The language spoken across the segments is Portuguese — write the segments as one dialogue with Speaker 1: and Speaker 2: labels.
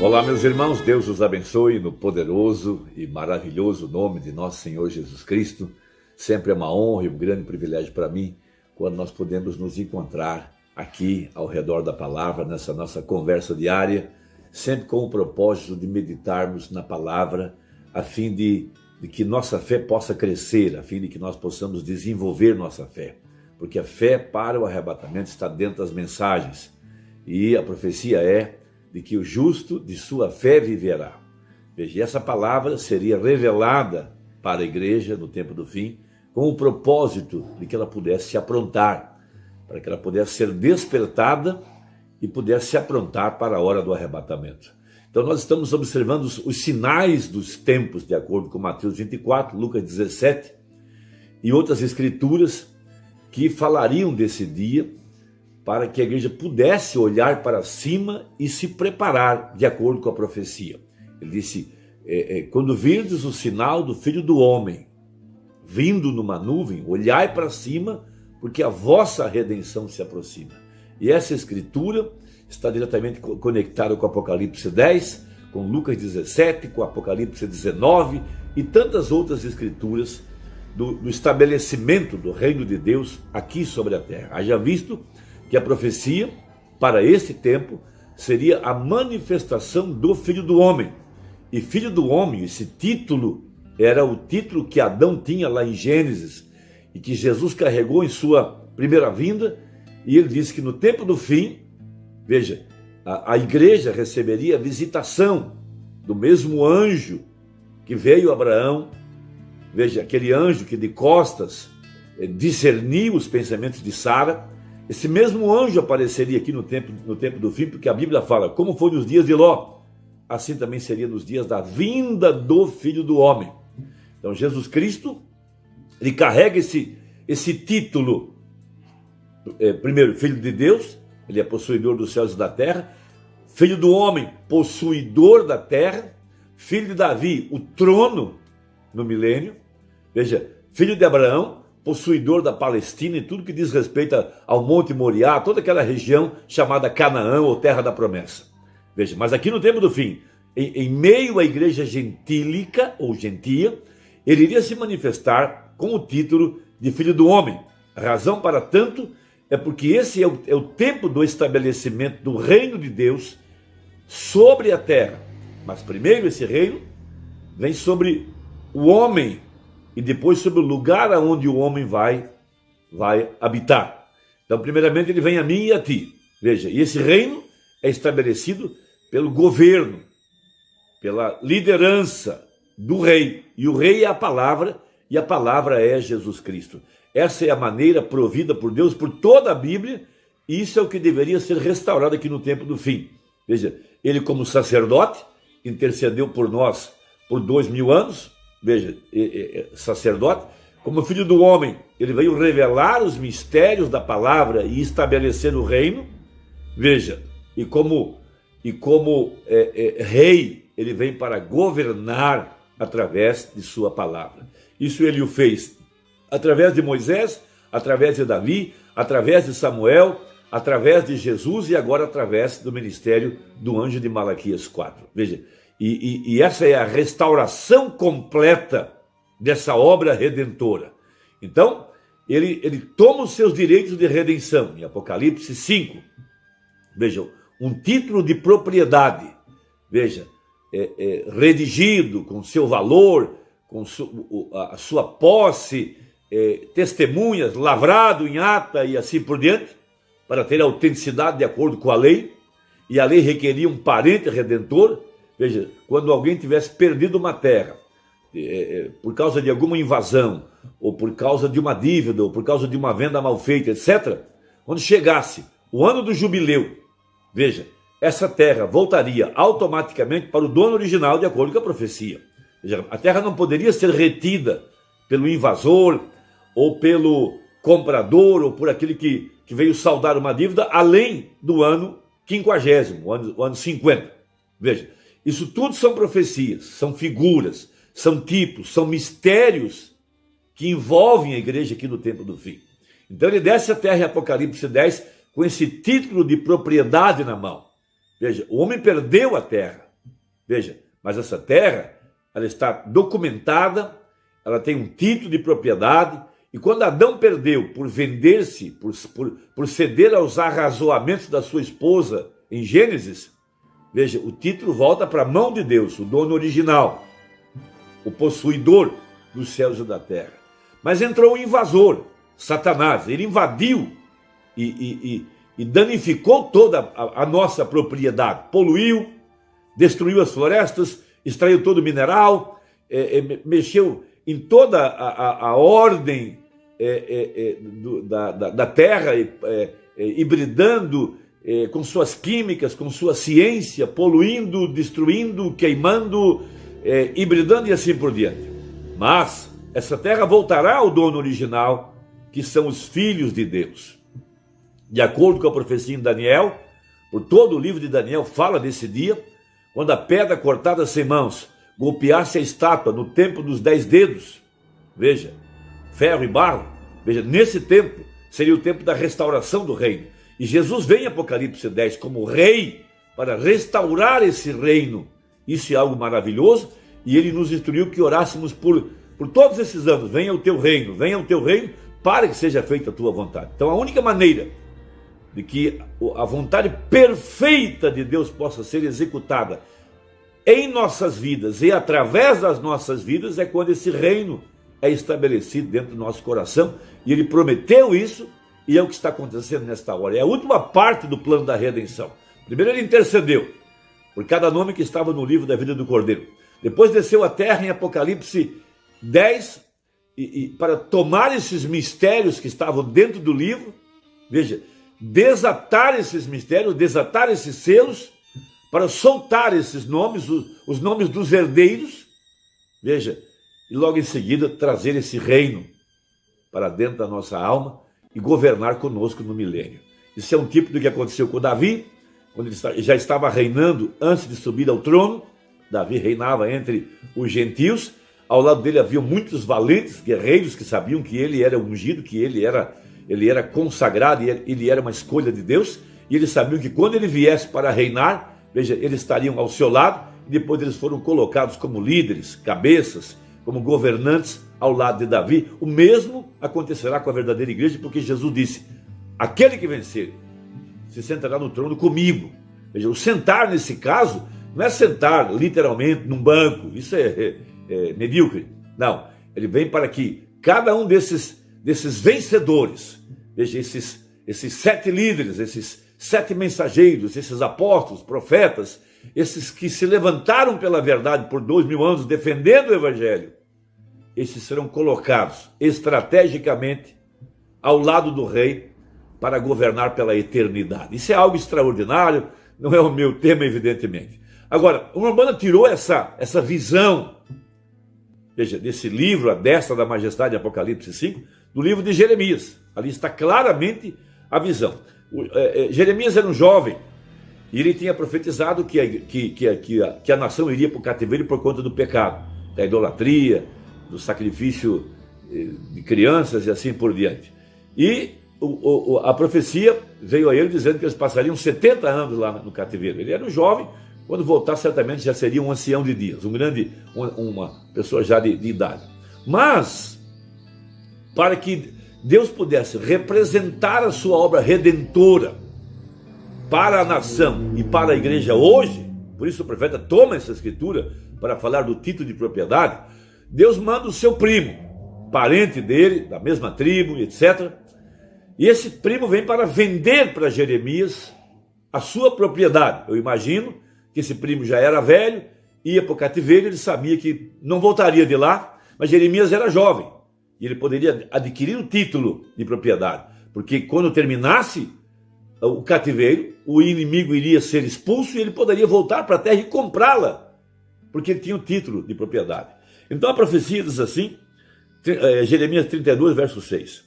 Speaker 1: Olá, meus irmãos, Deus os abençoe no poderoso e maravilhoso nome de nosso Senhor Jesus Cristo. Sempre é uma honra e um grande privilégio para mim quando nós podemos nos encontrar aqui ao redor da palavra, nessa nossa conversa diária, sempre com o propósito de meditarmos na palavra, a fim de que nossa fé possa crescer, a fim de que nós possamos desenvolver nossa fé. Porque a fé para o arrebatamento está dentro das mensagens. E a profecia é de que o justo de sua fé viverá. Veja, essa palavra seria revelada para a igreja no tempo do fim, com o propósito de que ela pudesse se aprontar, para que ela pudesse ser despertada e pudesse se aprontar para a hora do arrebatamento. Então nós estamos observando os sinais dos tempos, de acordo com Mateus 24, Lucas 17 e outras escrituras que falariam desse dia, para que a igreja pudesse olhar para cima e se preparar de acordo com a profecia. Ele disse, quando virdes o sinal do Filho do Homem, vindo numa nuvem, olhai para cima, porque a vossa redenção se aproxima. E essa escritura está diretamente conectada com Apocalipse 10, com Lucas 17, com Apocalipse 19 e tantas outras escrituras do estabelecimento do reino de Deus aqui sobre a terra. Haja visto que a profecia para esse tempo seria a manifestação do Filho do Homem. E Filho do Homem, esse título, era o título que Adão tinha lá em Gênesis e que Jesus carregou em sua primeira vinda, e ele disse que no tempo do fim, veja, a igreja receberia a visitação do mesmo anjo que veio a Abraão. Veja, aquele anjo que de costas discerniu os pensamentos de Sara. Esse mesmo anjo apareceria aqui no tempo do fim, porque a Bíblia fala, como foi nos dias de Ló, assim também seria nos dias da vinda do Filho do Homem. Então Jesus Cristo, ele carrega esse título, primeiro, Filho de Deus, ele é possuidor dos céus e da terra, Filho do Homem, possuidor da terra, Filho de Davi, o trono no milênio, veja, Filho de Abraão, possuidor da Palestina e tudo que diz respeito ao Monte Moriá, toda aquela região chamada Canaã ou Terra da Promessa. Veja, mas aqui no tempo do fim, em meio à igreja gentílica ou gentia, ele iria se manifestar com o título de Filho do Homem. A razão para tanto é porque esse é o tempo do estabelecimento do reino de Deus sobre a terra. Mas primeiro esse reino vem sobre o homem, e depois sobre o lugar aonde o homem vai habitar. Então, primeiramente, ele vem a mim e a ti. Veja, e esse reino é estabelecido pelo governo, pela liderança do rei. E o rei é a palavra, e a palavra é Jesus Cristo. Essa é a maneira provida por Deus por toda a Bíblia, e isso é o que deveria ser restaurado aqui no tempo do fim. Veja, ele como sacerdote intercedeu por nós por 2000 anos, veja, sacerdote, como Filho do Homem, ele veio revelar os mistérios da palavra e estabelecer o reino, veja, e como rei, ele vem para governar através de sua palavra. Isso ele o fez através de Moisés, através de Davi, através de Samuel, através de Jesus e agora através do ministério do anjo de Malaquias 4. Veja, e essa é a restauração completa dessa obra redentora. Então, ele toma os seus direitos de redenção, em Apocalipse 5. Vejam, um título de propriedade, veja, redigido com seu valor, com a sua posse, testemunhas, lavrado em ata e assim por diante, para ter autenticidade de acordo com a lei, e a lei requeria um parente redentor. Veja, quando alguém tivesse perdido uma terra, por causa de alguma invasão, ou por causa de uma dívida, ou por causa de uma venda mal feita, etc., quando chegasse o ano do jubileu, veja, essa terra voltaria automaticamente para o dono original, de acordo com a profecia. Veja, a terra não poderia ser retida pelo invasor, ou pelo comprador, ou por aquele que veio saldar uma dívida, além do ano 50º, o ano 50. Veja, isso tudo são profecias, são figuras, são tipos, são mistérios que envolvem a igreja aqui no tempo do fim. Então ele desce a terra em Apocalipse 10 com esse título de propriedade na mão. Veja, o homem perdeu a terra, Veja, mas essa terra, ela está documentada, ela tem um título de propriedade, e quando Adão perdeu por vender-se, por ceder aos arrazoamentos da sua esposa em Gênesis, veja, o título volta para a mão de Deus, o dono original, o possuidor dos céus e da terra. Mas entrou o invasor, Satanás, ele invadiu e danificou toda a nossa propriedade, poluiu, destruiu as florestas, extraiu todo o mineral, mexeu em toda a ordem da terra, hibridando com suas químicas, com sua ciência, poluindo, destruindo, queimando, hibridando e assim por diante. Mas essa terra voltará ao dono original, que são os filhos de Deus. De acordo com a profecia em Daniel, por todo o livro de Daniel fala desse dia, quando a pedra cortada sem mãos golpeasse a estátua no tempo dos 10 dedos, veja, ferro e barro, veja, nesse tempo seria o tempo da restauração do reino. E Jesus vem em Apocalipse 10 como rei para restaurar esse reino. Isso é algo maravilhoso, e ele nos instruiu que orássemos por todos esses anos: venha o teu reino, para que seja feita a tua vontade. Então a única maneira de que a vontade perfeita de Deus possa ser executada em nossas vidas e através das nossas vidas é quando esse reino é estabelecido dentro do nosso coração, e ele prometeu isso, e é o que está acontecendo nesta hora. É a última parte do plano da redenção. Primeiro ele intercedeu por cada nome que estava no livro da vida do Cordeiro. Depois desceu à terra em Apocalipse 10 para tomar esses mistérios que estavam dentro do livro, veja, desatar esses mistérios, desatar esses selos, para soltar esses nomes, os nomes dos herdeiros, veja, e logo em seguida trazer esse reino para dentro da nossa alma e governar conosco no milênio. Isso é um tipo do que aconteceu com Davi, quando ele já estava reinando antes de subir ao trono. Davi reinava entre os gentios, ao lado dele havia muitos valentes guerreiros que sabiam que ele era ungido, que ele era consagrado, e ele era uma escolha de Deus, e eles sabiam que quando ele viesse para reinar, veja, eles estariam ao seu lado, e depois eles foram colocados como líderes, cabeças, como governantes ao lado de Davi. O mesmo acontecerá com a verdadeira igreja, porque Jesus disse: aquele que vencer se sentará no trono comigo. Veja, o sentar nesse caso não é sentar literalmente num banco, isso é medíocre. Não, ele vem para que cada um desses vencedores, veja, esses 7 líderes, esses 7 mensageiros, esses apóstolos, profetas, esses que se levantaram pela verdade por 2000 anos defendendo o evangelho, esses serão colocados estrategicamente ao lado do rei para governar pela eternidade. Isso é algo extraordinário, não é o meu tema, evidentemente. Agora, o Urbano tirou essa visão, veja, desse livro, A Destra da Majestade, Apocalipse 5, do livro de Jeremias. Ali está claramente a visão. Jeremias era um jovem, e ele tinha profetizado que a nação iria para o cativeiro por conta do pecado, da idolatria, do sacrifício de crianças e assim por diante. E a profecia veio a ele dizendo que eles passariam 70 anos lá no cativeiro. Ele era um jovem, quando voltar certamente já seria um ancião de dias, uma pessoa já de idade. Mas, para que Deus pudesse representar a sua obra redentora para a nação e para a igreja hoje, por isso o profeta toma essa escritura para falar do título de propriedade, Deus manda o seu primo, parente dele, da mesma tribo, etc. E esse primo vem para vender para Jeremias a sua propriedade. Eu imagino que esse primo já era velho, ia para o cativeiro, ele sabia que não voltaria de lá, mas Jeremias era jovem, e ele poderia adquirir o título de propriedade, porque quando terminasse o cativeiro, o inimigo iria ser expulso e ele poderia voltar para a terra e comprá-la, porque ele tinha o título de propriedade. Então a profecia diz assim, Jeremias 32, verso 6.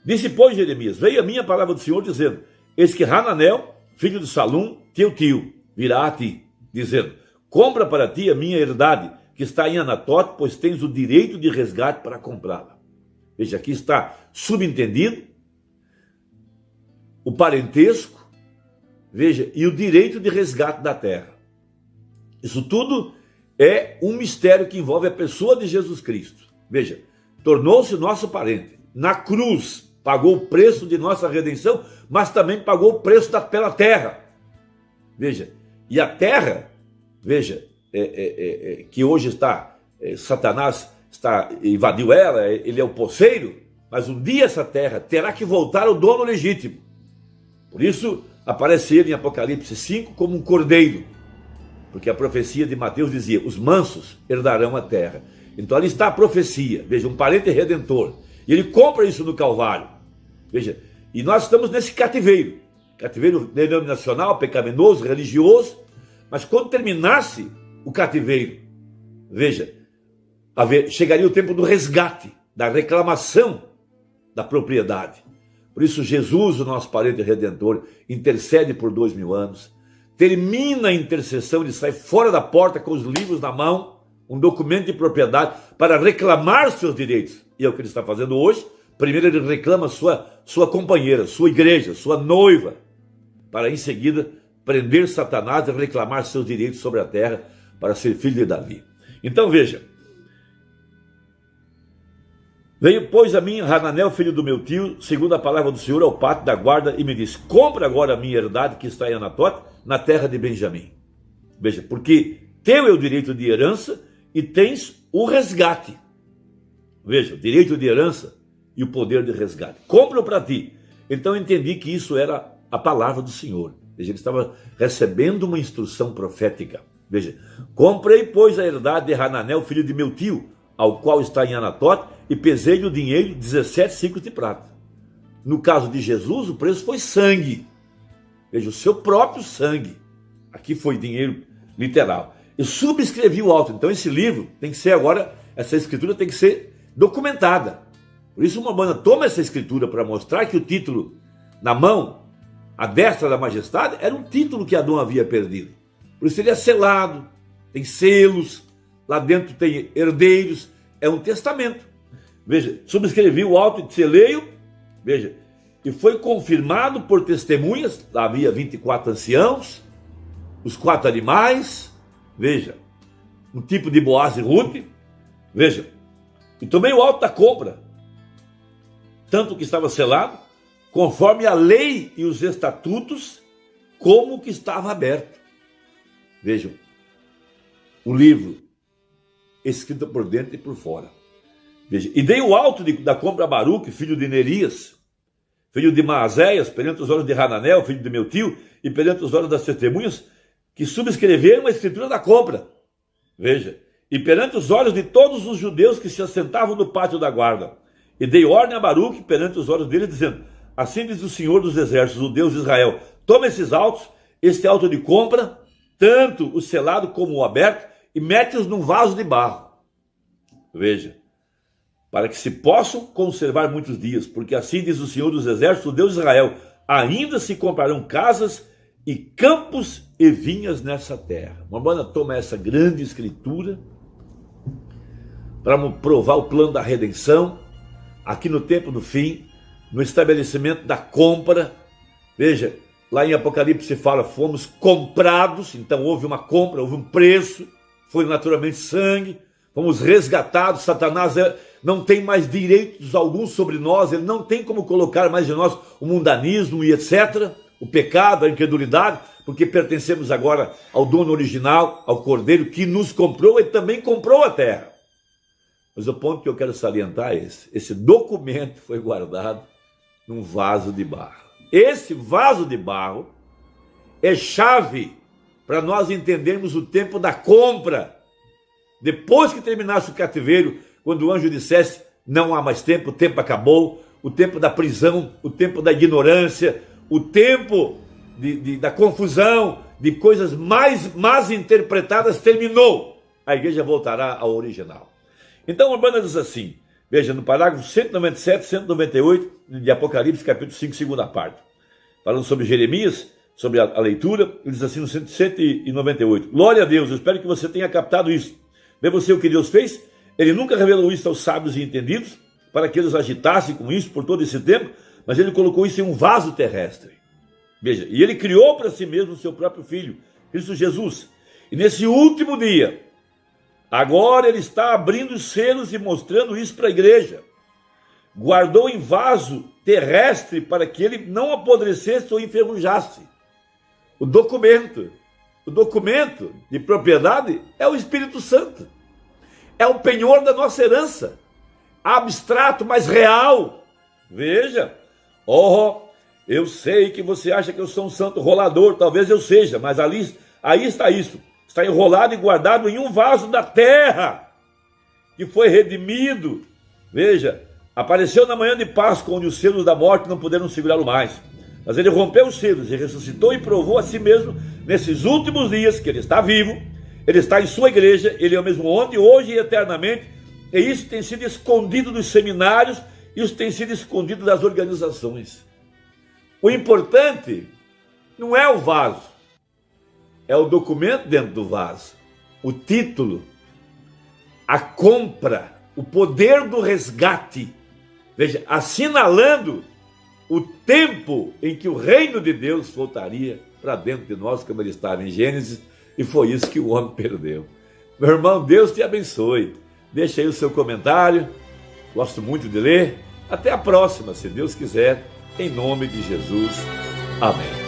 Speaker 1: Disse, pois, Jeremias: veio a minha palavra do Senhor, dizendo: eis que Hananel, filho de Salum, teu tio, virá a ti, dizendo: compra para ti a minha herdade, que está em Anatote, pois tens o direito de resgate para comprá-la. Veja, aqui está subentendido o parentesco, veja, e o direito de resgate da terra. Isso tudo é um mistério que envolve a pessoa de Jesus Cristo. Veja, tornou-se nosso parente. Na cruz, pagou o preço de nossa redenção, mas também pagou o preço pela terra. Veja, e a terra, veja, que hoje Satanás invadiu ela, ele é o poceiro, mas um dia essa terra terá que voltar ao dono legítimo. Por isso, aparece ele em Apocalipse 5 como um cordeiro, porque a profecia de Mateus dizia, os mansos herdarão a terra. Então ali está a profecia, veja, um parente redentor, e ele compra isso no Calvário, veja, e nós estamos nesse cativeiro denominacional, pecaminoso, religioso, mas quando terminasse o cativeiro, veja, chegaria o tempo do resgate, da reclamação da propriedade. Por isso Jesus, o nosso parente redentor, intercede por 2000 anos, termina a intercessão, ele sai fora da porta com os livros na mão, um documento de propriedade para reclamar seus direitos. E é o que ele está fazendo hoje. Primeiro ele reclama sua companheira, sua igreja, sua noiva, para em seguida prender Satanás e reclamar seus direitos sobre a terra para ser filho de Davi. Então veja, veio, pois, a mim Hananel, filho do meu tio, segundo a palavra do Senhor, ao pátio da guarda, e me disse, compra agora a minha herdade que está em Anatote, na terra de Benjamim. Veja, porque teu é o direito de herança e tens o resgate. Veja, o direito de herança e o poder de resgate. Compra para ti. Então eu entendi que isso era a palavra do Senhor. Veja, ele estava recebendo uma instrução profética. Veja, comprei, pois, a herdade de Hananel, filho de meu tio, ao qual está em Anatote, e pesei o dinheiro 17 ciclos de prata. No caso de Jesus, o preço foi sangue. Veja, o seu próprio sangue. Aqui foi dinheiro literal. Eu subscrevi o auto. Então esse livro tem que ser agora, essa escritura tem que ser documentada. Por isso uma banda toma essa escritura para mostrar que o título na mão, a destra da majestade, era um título que Adão havia perdido. Por isso ele é selado, tem selos, lá dentro tem herdeiros, é um testamento. Veja, subscrevi o auto de seleio, veja, e foi confirmado por testemunhas, lá havia 24 anciãos, os 4 animais, veja, um tipo de Boaz e Ruth, veja, e tomei o auto da compra, tanto que estava selado, conforme a lei e os estatutos, como que estava aberto. Vejam, o livro, escrito por dentro e por fora. Veja, e dei o auto da compra a Baruque, filho de Nerias, filho de Maazéias, perante os olhos de Hananel, filho de meu tio, e perante os olhos das testemunhas, que subscreveram a escritura da compra. Veja, e perante os olhos de todos os judeus que se assentavam no pátio da guarda. E dei ordem a Baruque perante os olhos deles, dizendo, assim diz o Senhor dos Exércitos, o Deus de Israel, toma esses autos, este auto de compra, tanto o selado como o aberto, e mete-os num vaso de barro. Veja, para que se possam conservar muitos dias, porque assim diz o Senhor dos Exércitos, o Deus de Israel, ainda se comprarão casas e campos e vinhas nessa terra. Uma banda toma essa grande escritura para provar o plano da redenção, aqui no tempo do fim, no estabelecimento da compra. Veja, lá em Apocalipse se fala, fomos comprados, então houve uma compra, houve um preço, foi naturalmente sangue, fomos resgatados, Satanás não tem mais direitos algum sobre nós, ele não tem como colocar mais de nós o mundanismo e etc., o pecado, a incredulidade, porque pertencemos agora ao dono original, ao Cordeiro, que nos comprou e também comprou a terra. Mas o ponto que eu quero salientar é esse documento foi guardado num vaso de barro. Esse vaso de barro é chave para nós entendermos o tempo da compra. Depois que terminasse o cativeiro, quando o anjo dissesse, não há mais tempo, o tempo acabou, o tempo da prisão, o tempo da ignorância, o tempo da confusão, de coisas mais interpretadas, terminou. A igreja voltará ao original. Então a banda diz assim, veja, no parágrafo 197, 198 de Apocalipse, capítulo 5, segunda parte, falando sobre Jeremias, sobre a leitura, ele diz assim no 198, glória a Deus, eu espero que você tenha captado isso. Vê você o que Deus fez? Ele nunca revelou isso aos sábios e entendidos, para que eles agitassem com isso por todo esse tempo, mas ele colocou isso em um vaso terrestre. Veja, e ele criou para si mesmo o seu próprio Filho, Cristo Jesus. E nesse último dia, agora ele está abrindo os selos e mostrando isso para a igreja. Guardou em vaso terrestre para que ele não apodrecesse ou enferrujasse. O documento de propriedade é o Espírito Santo. É o penhor da nossa herança. Abstrato, mas real. Veja, eu sei que você acha que eu sou um santo rolador, talvez eu seja, mas aí está isso. Está enrolado e guardado em um vaso da terra, que foi redimido. Veja, apareceu na manhã de Páscoa, onde os selos da morte não puderam segurá-lo mais. Mas ele rompeu os selos e ressuscitou e provou a si mesmo, nesses últimos dias, que ele está vivo, ele está em sua igreja, ele é o mesmo ontem, hoje e eternamente, e isso tem sido escondido dos seminários, isso tem sido escondido das organizações. O importante não é o vaso, é o documento dentro do vaso, o título, a compra, o poder do resgate. Veja, assinalando o tempo em que o reino de Deus voltaria para dentro de nós, como ele estava em Gênesis, e foi isso que o homem perdeu. Meu irmão, Deus te abençoe. Deixa aí o seu comentário, gosto muito de ler. Até a próxima, se Deus quiser, em nome de Jesus. Amém.